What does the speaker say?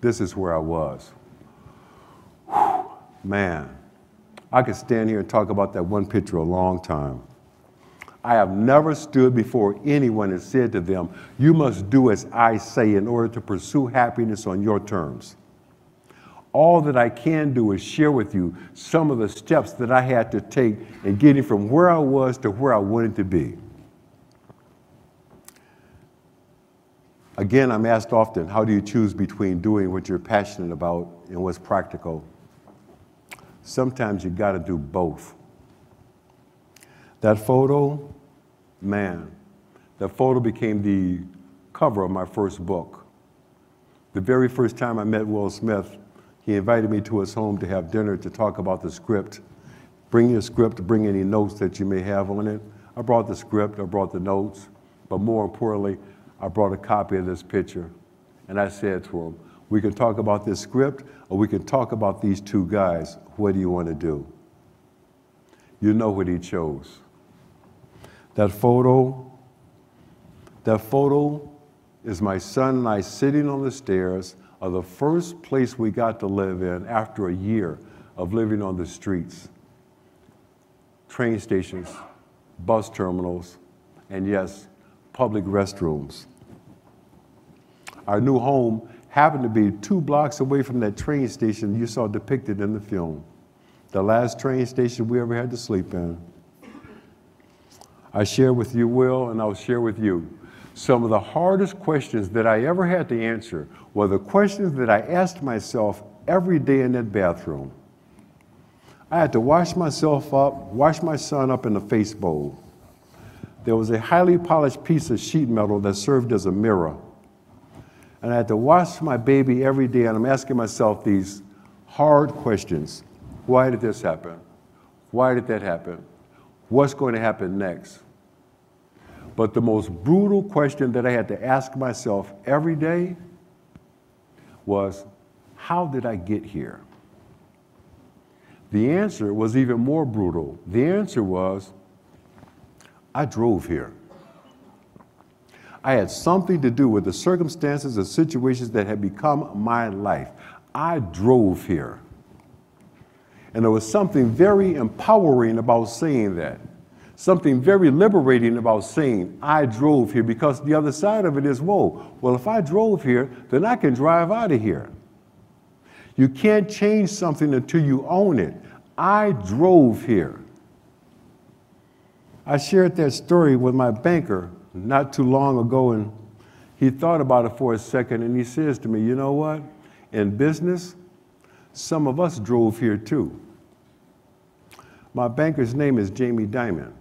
this is where I was. Whew, man, I could stand here and talk about that one picture a long time. I have never stood before anyone and said to them, you must do as I say in order to pursue happiness on your terms. All that I can do is share with you some of the steps that I had to take in getting from where I was to where I wanted to be. Again, I'm asked often, how do you choose between doing what you're passionate about and what's practical? Sometimes you got to do both. That photo, man, that photo became the cover of my first book. The very first time I met Will Smith, he invited me to his home to have dinner to talk about the script. Bring your script, bring any notes that you may have on it. I brought the script, I brought the notes, but more importantly, I brought a copy of this picture. And I said to him, we can talk about this script or we can talk about these two guys. What do you want to do? You know what he chose. That photo is my son and I sitting on the stairs of the first place we got to live in after a year of living on the streets. Train stations, bus terminals, and yes, public restrooms. Our new home happened to be 2 blocks away from that train station you saw depicted in the film. The last train station we ever had to sleep in. I share with you, Will, and I'll share with you. Some of the hardest questions that I ever had to answer were the questions that I asked myself every day in that bathroom. I had to wash myself up, wash my son up in the face bowl. There was a highly polished piece of sheet metal that served as a mirror. And I had to wash my baby every day, and I'm asking myself these hard questions. Why did this happen? Why did that happen? What's going to happen next? But the most brutal question that I had to ask myself every day was, how did I get here? The answer was even more brutal. The answer was, I drove here. I had something to do with the circumstances and situations that had become my life. I drove here. And there was something very empowering about saying that. Something very liberating about saying, I drove here, because the other side of it is, whoa, well, if I drove here, then I can drive out of here. You can't change something until you own it. I drove here. I shared that story with my banker not too long ago, and he thought about it for a second, and he says to me, you know what? In business, some of us drove here too. My banker's name is Jamie Dimon.